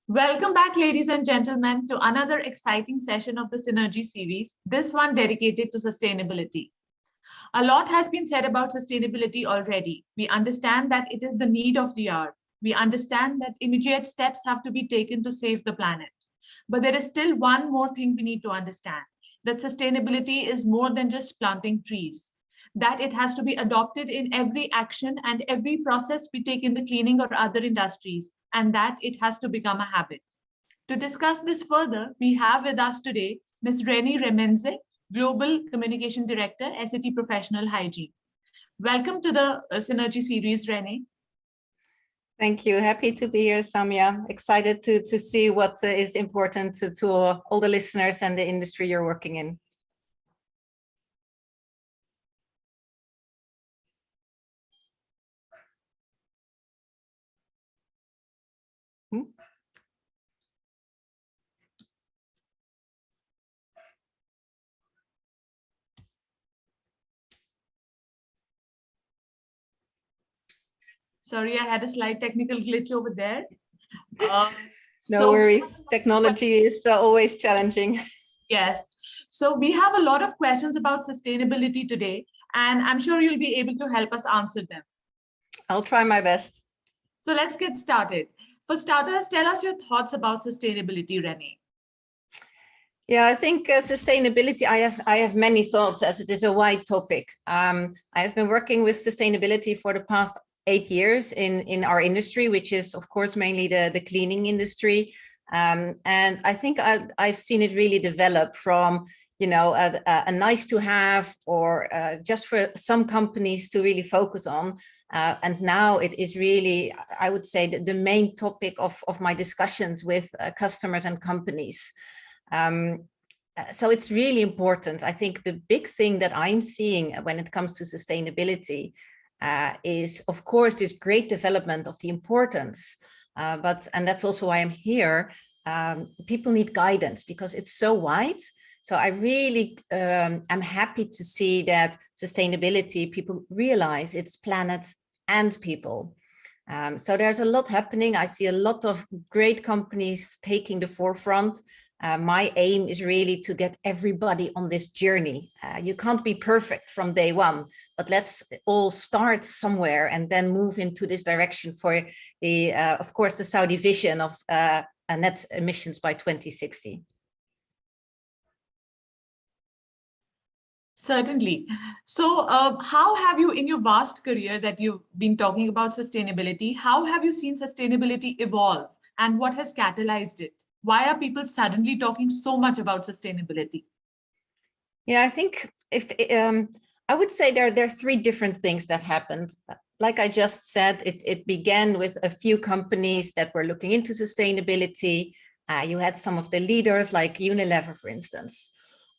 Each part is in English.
Welcome back, ladies and gentlemen, to another exciting session of the Synergy series, this one dedicated to sustainability. A lot has been said about sustainability already. We understand that it is the need of the hour. We understand that immediate steps have to be taken to save the planet. But there is still one more thing we need to understand, that sustainability is more than just planting trees, that it has to be adopted in every action and every process we take in the cleaning or other industries, and that it has to become a habit. To discuss this further, we have with us today Ms. Remijnse, Global Communication Director, Essity Professional Hygiene. Welcome to the Synergy series, Renee. Thank you. Happy to be here, Samia. Excited to see what is important to all the listeners and the industry you're working in. Sorry, I had a slight technical glitch over there. No worries. Technology is always challenging. Yes. So we have a lot of questions about sustainability today, and I'm sure you'll be able to help us answer them. I'll try my best. So let's get started. For starters, tell us your thoughts about sustainability, Renee. Yeah, I think sustainability, I have many thoughts as it is a wide topic. I have been working with sustainability for the past 8 years in our industry, which is, of course, mainly the cleaning industry. And I think I've seen it really develop from, you know, a nice to have or just for some companies to really focus on. And now it is really, I would say, the main topic of my discussions with customers and companies. So it's really important. I think the big thing that I'm seeing when it comes to sustainability is, of course, this great development of the importance. And that's also why I'm here. People need guidance because it's so wide. So I really am happy to see that sustainability, people realize it's planet and people. So there's a lot happening. I see a lot of great companies taking the forefront. My aim is really to get everybody on this journey. You can't be perfect from day one, but let's all start somewhere and then move into this direction for the, of course, the Saudi vision of net emissions by 2060. Certainly. So how have you, in your vast career that you've been talking about sustainability, how have you seen sustainability evolve and what has catalyzed it? Why are people suddenly talking so much about sustainability? Yeah, I think I would say there are 3 different things that happened. Like I just said, it began with a few companies that were looking into sustainability. You had some of the leaders like Unilever, for instance.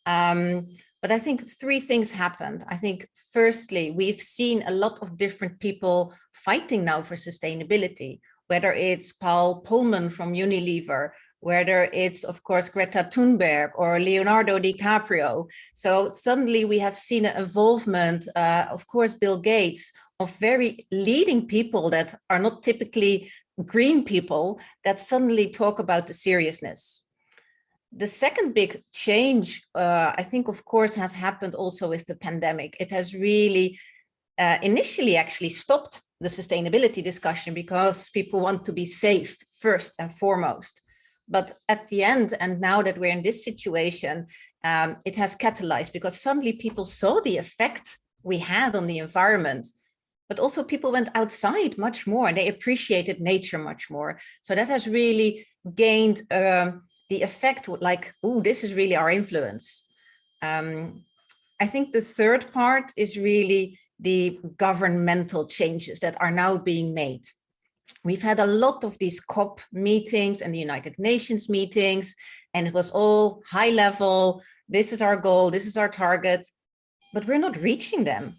But I think 3 things happened. I think firstly, we've seen a lot of different people fighting now for sustainability, whether it's Paul Polman from Unilever, whether it's, of course, Greta Thunberg or Leonardo DiCaprio. So suddenly we have seen an involvement, of course, Bill Gates, of very leading people that are not typically green people that suddenly talk about the seriousness. The second big change, I think, of course, has happened also with the pandemic. It has really initially actually stopped the sustainability discussion because people want to be safe first and foremost. But at the end, and now that we're in this situation, it has catalyzed because suddenly people saw the effect we had on the environment, but also people went outside much more and they appreciated nature much more. So that has really gained the effect like, oh, this is really our influence. I think the third part is really the governmental changes that are now being made. We've had a lot of these COP meetings and the United Nations meetings, and it was all high level. This is our goal, this is our target, but we're not reaching them.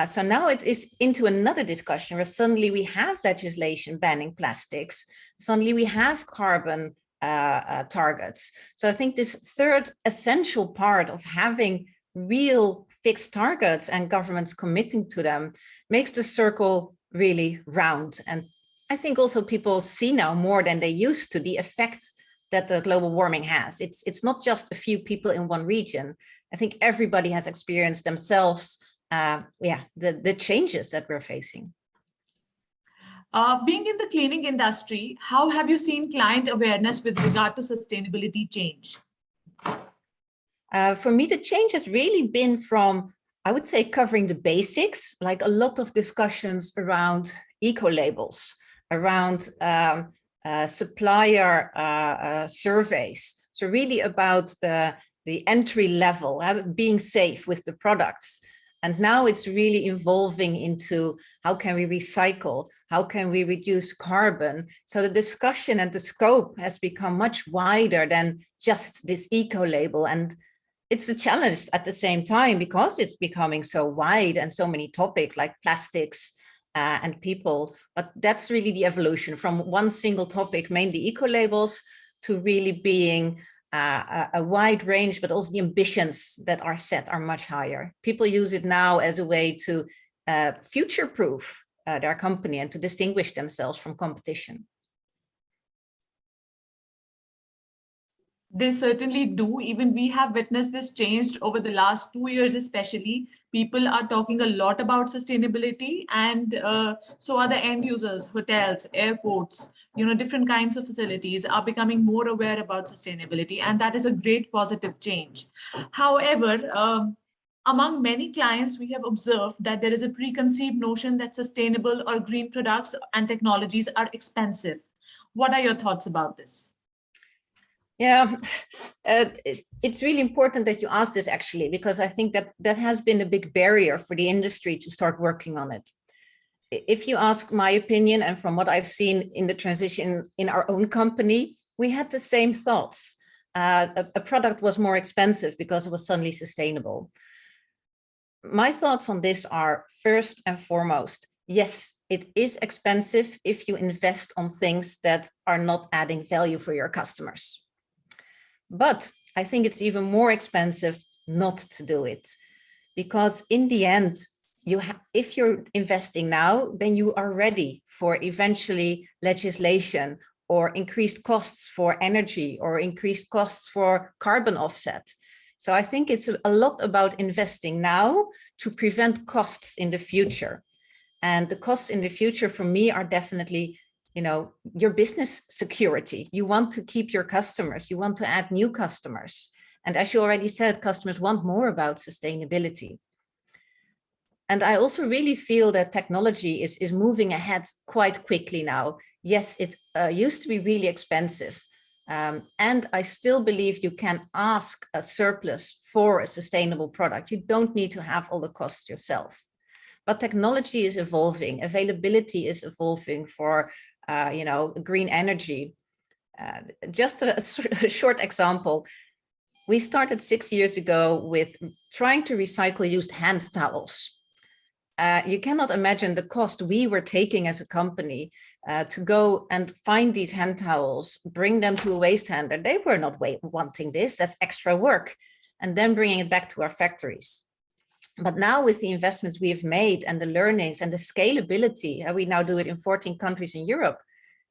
So now it is into another discussion where suddenly we have legislation banning plastics. Suddenly we have carbon targets. So I think this third essential part of having real fixed targets and governments committing to them makes the circle really round. And I think also people see now more than they used to the effects that the global warming has. It's not just a few people in one region. I think everybody has experienced themselves, the changes that we're facing. Being in the cleaning industry, how have you seen client awareness with regard to sustainability change? For me, the change has really been from, I would say, covering the basics, like a lot of discussions around eco-labels, around supplier surveys. So really about the entry level, being safe with the products. And now it's really evolving into how can we recycle? How can we reduce carbon? So the discussion and the scope has become much wider than just this eco-label. And it's a challenge at the same time because it's becoming so wide and so many topics like plastics and people. But that's really the evolution from one single topic, mainly eco-labels, to really being a wide range, but also the ambitions that are set are much higher. People use it now as a way to future-proof their company and to distinguish themselves from competition. They certainly do. Even we have witnessed this changed over the last 2 years, especially. People are talking a lot about sustainability, and so are the end users, hotels, airports, different kinds of facilities are becoming more aware about sustainability, and that is a great positive change. However, among many clients, we have observed that there is a preconceived notion that sustainable or green products and technologies are expensive. What are your thoughts about this? Yeah, it's really important that you ask this actually, because I think that has been a big barrier for the industry to start working on it. If you ask my opinion, and from what I've seen in the transition in our own company, we had the same thoughts. A product was more expensive because it was suddenly sustainable. My thoughts on this are, first and foremost, yes, it is expensive if you invest on things that are not adding value for your customers. But I think it's even more expensive not to do it, because in the end, if you're investing now, then you are ready for eventually legislation or increased costs for energy or increased costs for carbon offset. So I think it's a lot about investing now to prevent costs in the future. And the costs in the future for me are definitely your business security. You want to keep your customers, you want to add new customers. And as you already said, customers want more about sustainability. And I also really feel that technology is moving ahead quite quickly now. Yes, it used to be really expensive. And I still believe you can ask a surplus for a sustainable product. You don't need to have all the costs yourself. But technology is evolving, availability is evolving for green energy. Just a short example. We started 6 years ago with trying to recycle used hand towels. You cannot imagine the cost we were taking as a company to go and find these hand towels, bring them to a waste handler. They were not wanting this, that's extra work, and then bringing it back to our factories. But now with the investments we have made and the learnings and the scalability, we now do it in 14 countries in Europe,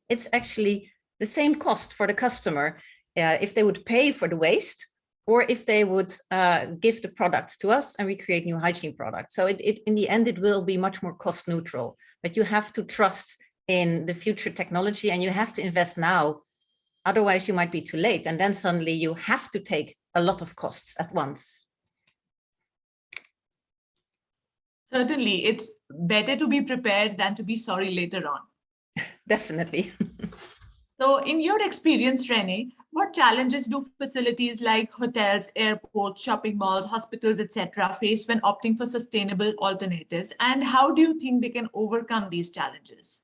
it's actually the same cost for the customer if they would pay for the waste or if they would give the products to us and we create new hygiene products. So in the end, it will be much more cost neutral, but you have to trust in the future technology and you have to invest now. Otherwise, you might be too late. And then suddenly you have to take a lot of costs at once. Certainly, it's better to be prepared than to be sorry later on. Definitely. So in your experience, Renee, what challenges do facilities like hotels, airports, shopping malls, hospitals, etc. face when opting for sustainable alternatives? And how do you think they can overcome these challenges?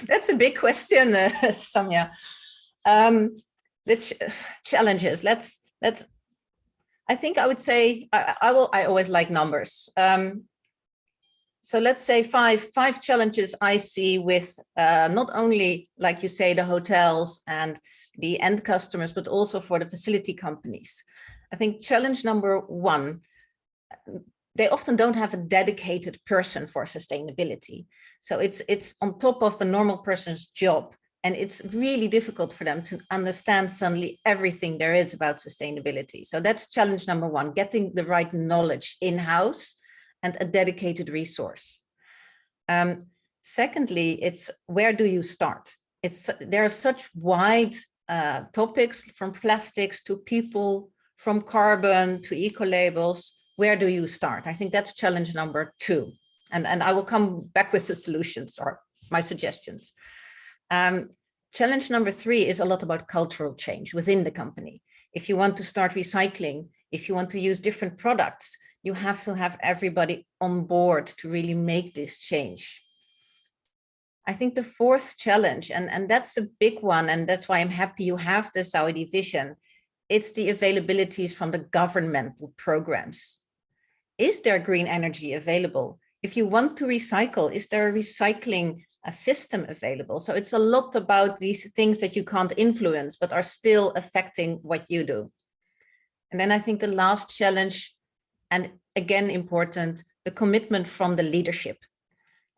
That's a big question, Samia. The challenges, I think I would say, I always like numbers. So let's say five challenges I see with not only, like you say, the hotels and the end customers, but also for the facility companies. I think challenge number one, they often don't have a dedicated person for sustainability. So it's on top of a normal person's job. And it's really difficult for them to understand suddenly everything there is about sustainability. So that's challenge number one, getting the right knowledge in-house and a dedicated resource. Secondly, it's where do you start? There are such wide topics, from plastics to people, from carbon to eco-labels. Where do you start? I think that's challenge number two. And I will come back with the solutions or my suggestions. Challenge number three is a lot about cultural change within the company. If you want to start recycling, if you want to use different products, you have to have everybody on board to really make this change. I think the fourth challenge, and that's a big one, and that's why I'm happy you have the Saudi vision, it's the availabilities from the governmental programs. Is there green energy available? If you want to recycle, is there a recycling system available? So it's a lot about these things that you can't influence, but are still affecting what you do. And then I think the last challenge, and again important, the commitment from the leadership.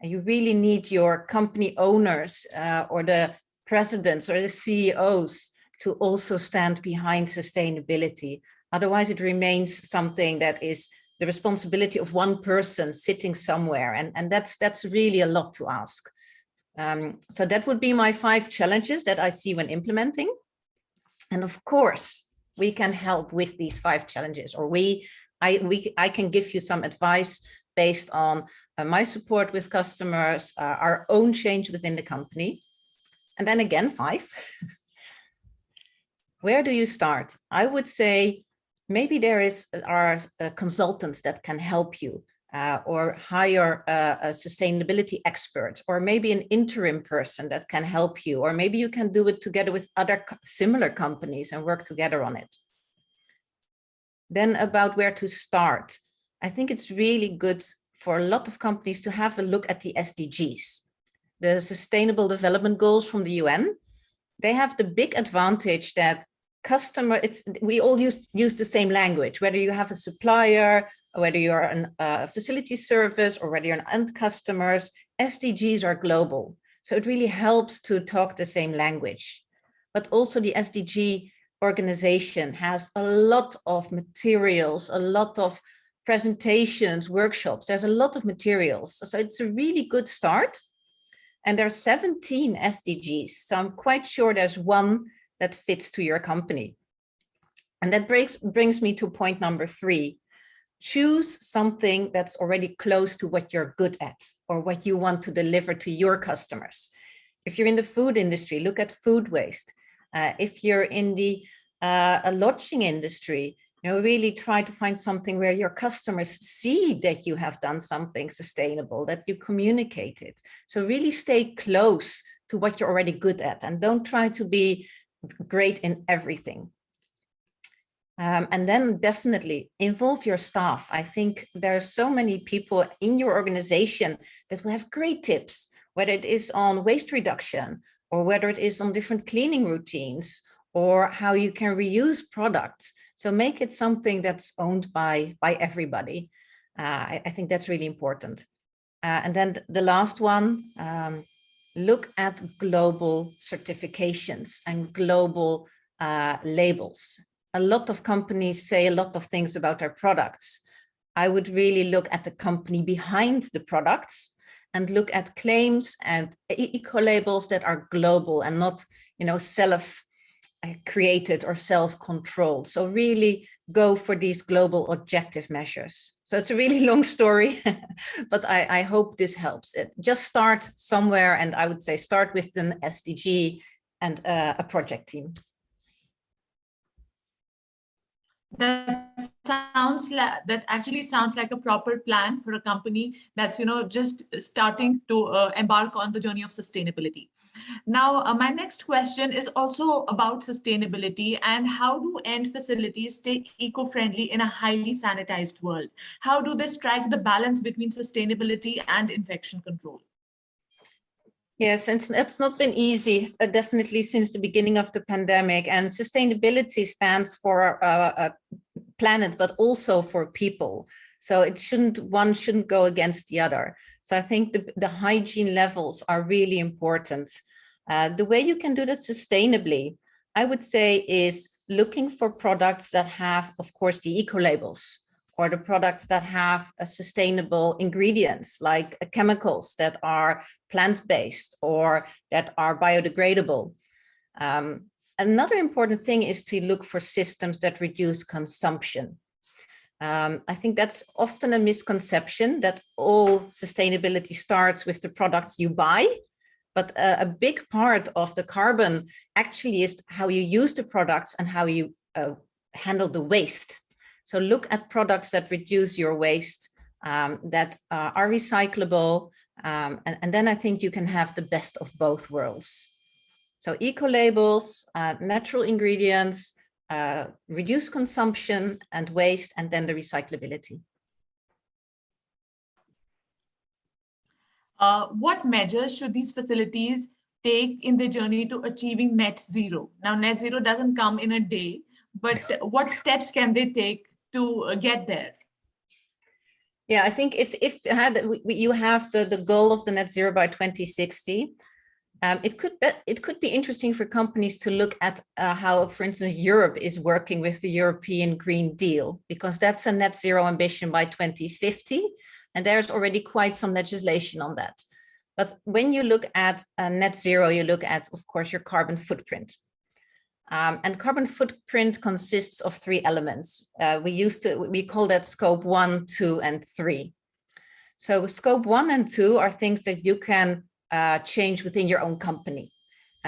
And you really need your company owners or the presidents or the CEOs to also stand behind sustainability. Otherwise, it remains something that is the responsibility of one person sitting somewhere. And that's really a lot to ask. So that would be my 5 challenges that I see when implementing. And of course, we can help with these 5 challenges, or I can give you some advice based on my support with customers, our own change within the company. And then again, 5. Where do you start? I would say maybe there are consultants that can help you, or hire a sustainability expert, or maybe an interim person that can help you, or maybe you can do it together with other similar companies and work together on it. Then about where to start. I think it's really good for a lot of companies to have a look at the SDGs, the Sustainable Development Goals from the UN. They have the big advantage that we all use the same language, whether you have a supplier, whether you're a facility service, or whether you're an end customers, SDGs are global. So it really helps to talk the same language. But also the SDG organization has a lot of materials, a lot of presentations, workshops. There's a lot of materials. So it's a really good start. And there are 17 SDGs. So I'm quite sure there's one that fits to your company. And that brings me to point number 3. Choose something that's already close to what you're good at or what you want to deliver to your customers. If you're in the food industry, look at food waste. If you're in the lodging industry, really try to find something where your customers see that you have done something sustainable, that you communicate it. So really stay close to what you're already good at and don't try to be great in everything. And then definitely involve your staff. I think there are so many people in your organization that will have great tips, whether it is on waste reduction or whether it is on different cleaning routines or how you can reuse products. So make it something that's owned by everybody. I think that's really important. And then the last one, look at global certifications and global labels. A lot of companies say a lot of things about their products. I would really look at the company behind the products and look at claims and eco-labels that are global and not, self-created or self-controlled. So really go for these global objective measures. So it's a really long story, but I hope this helps. Just start somewhere, and I would say start with an SDG and a project team. That actually sounds like a proper plan for a company that's just starting to embark on the journey of sustainability. Now, my next question is also about sustainability and how do end facilities stay eco-friendly in a highly sanitized world? How do they strike the balance between sustainability and infection control? Yes, it's not been easy, definitely since the beginning of the pandemic. And sustainability stands for planet, but also for people. So one shouldn't go against the other. So I think the hygiene levels are really important. The way you can do that sustainably, I would say, is looking for products that have, of course, the eco labels, or the products that have a sustainable ingredients, like chemicals that are plant-based or that are biodegradable. Another important thing is to look for systems that reduce consumption. I think that's often a misconception that all sustainability starts with the products you buy, but a big part of the carbon actually is how you use the products and how you handle the waste. So look at products that reduce your waste, that are recyclable, and then I think you can have the best of both worlds. So eco labels, natural ingredients, reduce consumption and waste, and then the recyclability. What measures should these facilities take in their journey to achieving net zero? Now, net zero doesn't come in a day, but what steps can they take to get there? Yeah, I think if you have the goal of the net zero by 2060, it could be interesting for companies to look at how, for instance, Europe is working with the European Green Deal, because that's a net zero ambition by 2050. And there's already quite some legislation on that. But when you look at net zero, you look at, of course, your carbon footprint. And carbon footprint consists of 3 elements. We call that scope 1, 2, and 3. So scope 1 and 2 are things that you can change within your own company.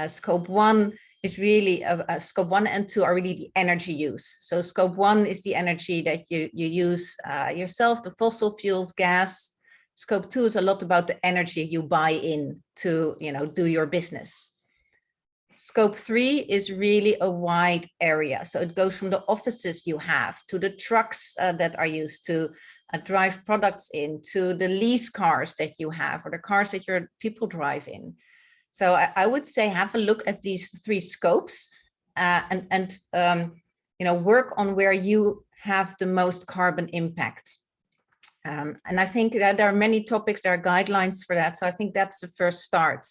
Scope 1 is really, scope 1 and 2 are really the energy use. So scope 1 is the energy that you use yourself, the fossil fuels, gas. Scope 2 is a lot about the energy you buy in to, do your business. Scope 3 is really a wide area. So it goes from the offices you have to the trucks that are used to drive products in, to the lease cars that you have, or the cars that your people drive in. So I would say have a look at these 3 scopes and work on where you have the most carbon impact. And I think that there are many topics, there are guidelines for that. So I think that's the first start.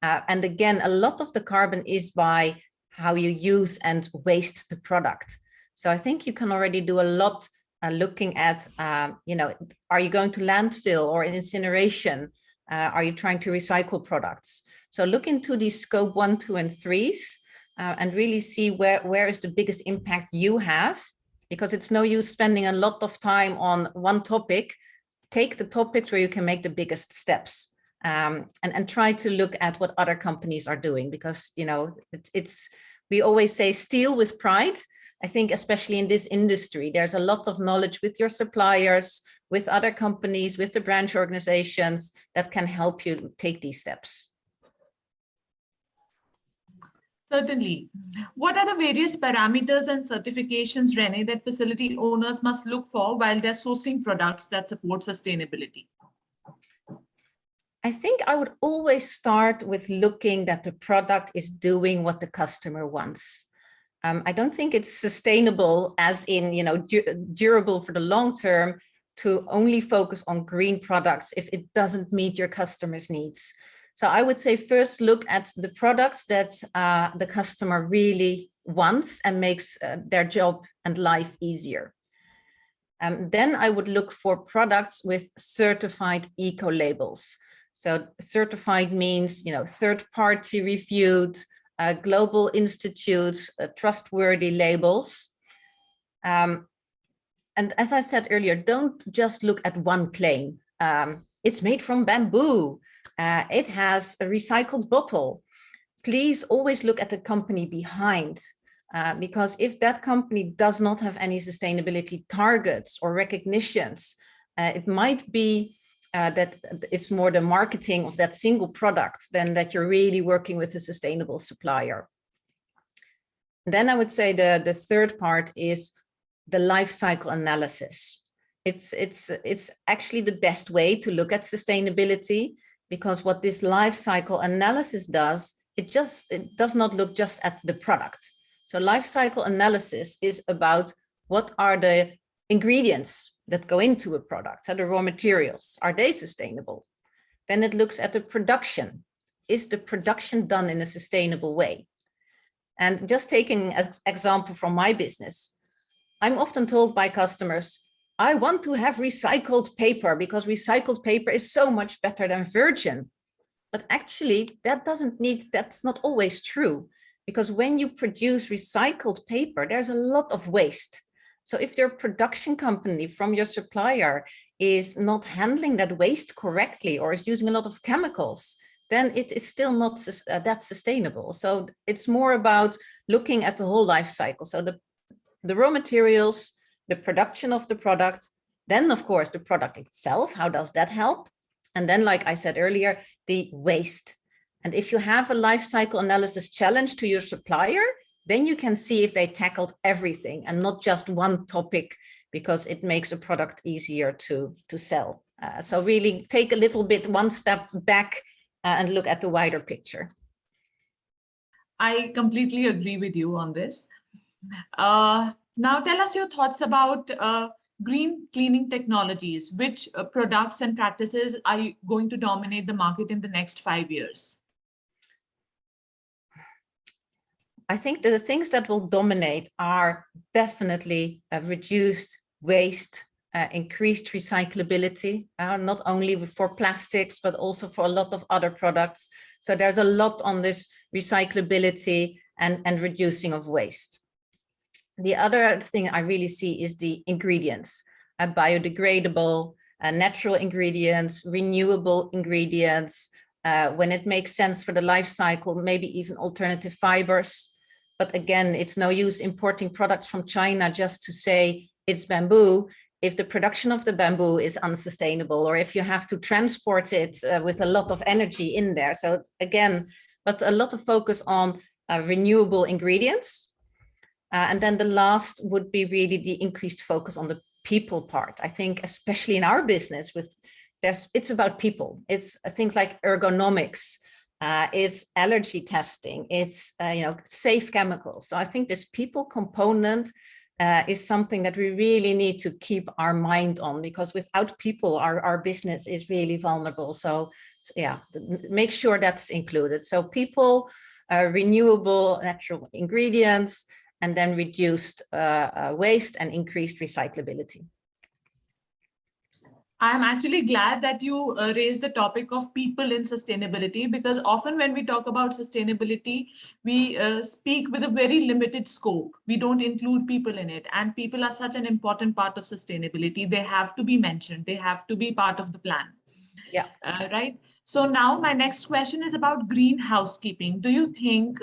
And again, a lot of the carbon is by how you use and waste the product. So I think you can already do a lot looking at, are you going to landfill or incineration? Are you trying to recycle products? So look into these scope 1, 2, and 3s and really see where is the biggest impact you have, because it's no use spending a lot of time on one topic. Take the topics where you can make the biggest steps. And try to look at what other companies are doing, because we always say steal with pride. I think especially in this industry, there's a lot of knowledge with your suppliers, with other companies, with the branch organizations that can help you take these steps. Certainly. What are the various parameters and certifications, Renee, that facility owners must look for while they're sourcing products that support sustainability? I think I would always start with looking that the product is doing what the customer wants. I don't think it's sustainable, as in, durable for the long term, to only focus on green products if it doesn't meet your customers' needs. So I would say first look at the products that the customer really wants and makes their job and life easier. Then I would look for products with certified eco labels. So certified means, third-party reviewed, global institutes, trustworthy labels. And as I said earlier, don't just look at one claim. It's made from bamboo. It has a recycled bottle. Please always look at the company behind, because if that company does not have any sustainability targets or recognitions, it might be that it's more the marketing of that single product than that you're really working with a sustainable supplier. Then I would say the third part is the life cycle analysis. It's actually the best way to look at sustainability, because what this life cycle analysis does, it does not look just at the product. So life cycle analysis is about what are the ingredients that go into a product? So the raw materials, are they sustainable? Then it looks at the production. Is the production done in a sustainable way? And just taking an example from my business, I'm often told by customers, I want to have recycled paper because recycled paper is so much better than virgin. But actually, that's not always true, because when you produce recycled paper, there's a lot of waste. So if your production company from your supplier is not handling that waste correctly or is using a lot of chemicals, then it is still not that sustainable. So it's more about looking at the whole life cycle. So the raw materials, the production of the product, then of course the product itself, how does that help? And then, like I said earlier, the waste. And if you have a life cycle analysis challenge to your supplier, then you can see if they tackled everything and not just one topic, because it makes a product easier to sell. So really take a little bit, one step back and look at the wider picture. I completely agree with you on this. Now tell us your thoughts about green cleaning technologies. Which products and practices are going to dominate the market in the next 5 years? I think that the things that will dominate are definitely reduced waste, increased recyclability, not only for plastics, but also for a lot of other products. So there's a lot on this recyclability and reducing of waste. The other thing I really see is the ingredients, biodegradable, natural ingredients, renewable ingredients, when it makes sense for the life cycle, maybe even alternative fibers. But again, it's no use importing products from China just to say it's bamboo if the production of the bamboo is unsustainable, or if you have to transport it with a lot of energy in there. So again, but a lot of focus on renewable ingredients. And then the last would be really the increased focus on the people part. I think especially in our business, it's about people. It's things like ergonomics, it's allergy testing, it's safe chemicals. So I think this people component is something that we really need to keep our mind on, because without people, our business is really vulnerable. So yeah, make sure that's included. So people, renewable natural ingredients, and then reduced waste and increased recyclability. I'm actually glad that you raised the topic of people in sustainability, because often when we talk about sustainability, we speak with a very limited scope. We don't include people in it. And people are such an important part of sustainability. They have to be mentioned. They have to be part of the plan. Yeah. Right. So now my next question is about green housekeeping. Do you think,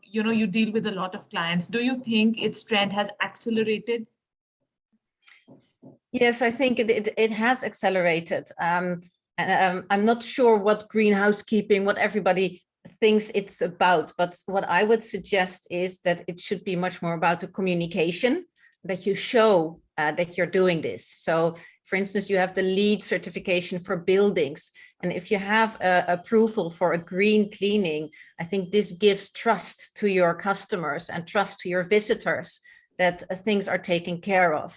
you deal with a lot of clients, do you think its trend has accelerated? Yes, I think it has accelerated. And I'm not sure what green housekeeping, what everybody thinks it's about, but what I would suggest is that it should be much more about the communication, that you show that you're doing this. So for instance, you have the LEED certification for buildings. And if you have approval for a green cleaning, I think this gives trust to your customers and trust to your visitors that things are taken care of.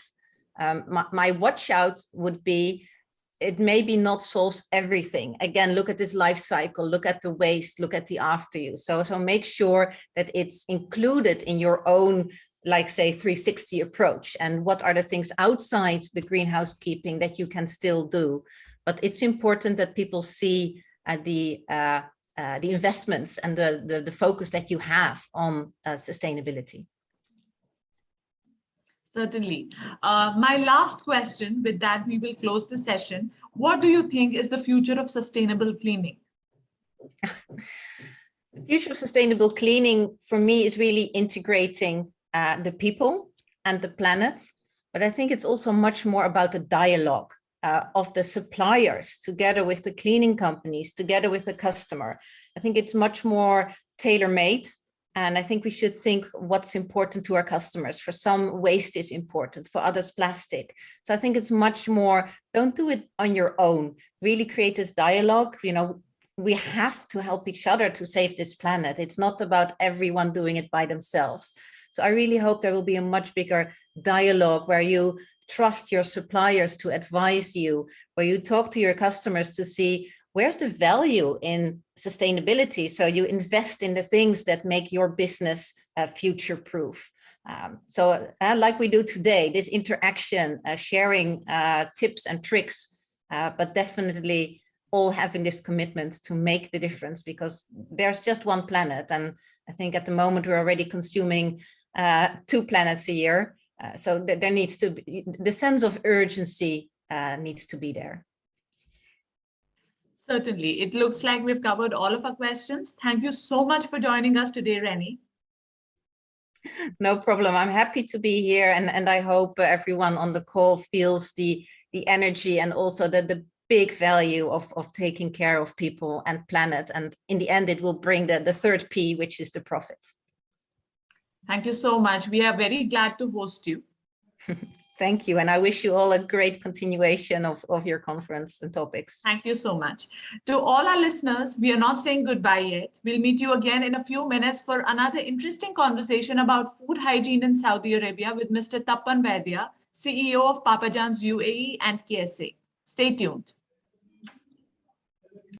My watch out would be, it maybe not solves everything. Again, look at this life cycle, look at the waste, look at the after use. So make sure that it's included in your own, like say 360 approach, and what are the things outside the green housekeeping that you can still do. But it's important that people see the investments and the focus that you have on sustainability. Certainly. My last question, with that we will close the session. What do you think is the future of sustainable cleaning? The future of sustainable cleaning for me is really integrating the people and the planet. But I think it's also much more about the dialogue of the suppliers together with the cleaning companies, together with the customer. I think it's much more tailor-made. And I think we should think what's important to our customers. For some, waste is important, for others, plastic. So I think it's much more, don't do it on your own. Really create this dialogue. We have to help each other to save this planet. It's not about everyone doing it by themselves. So I really hope there will be a much bigger dialogue where you trust your suppliers to advise you, where you talk to your customers to see where's the value in sustainability. So you invest in the things that make your business future-proof. Like we do today, this interaction, sharing tips and tricks, but definitely all having this commitment to make the difference, because there's just one planet. And I think at the moment we're already consuming 2 planets a year. So there needs to be, the sense of urgency needs to be there. Certainly. It looks like we've covered all of our questions. Thank you so much for joining us today, Renee. No problem. I'm happy to be here, and I hope everyone on the call feels the energy and also the big value of taking care of people and planet. And in the end, it will bring the third P, which is the profit. Thank you so much. We are very glad to host you. Thank you. And I wish you all a great continuation of your conference and topics. Thank you so much. To all our listeners, we are not saying goodbye yet. We'll meet you again in a few minutes for another interesting conversation about food hygiene in Saudi Arabia with Mr. Tappan Vaidya, CEO of Papa John's UAE and KSA. Stay tuned.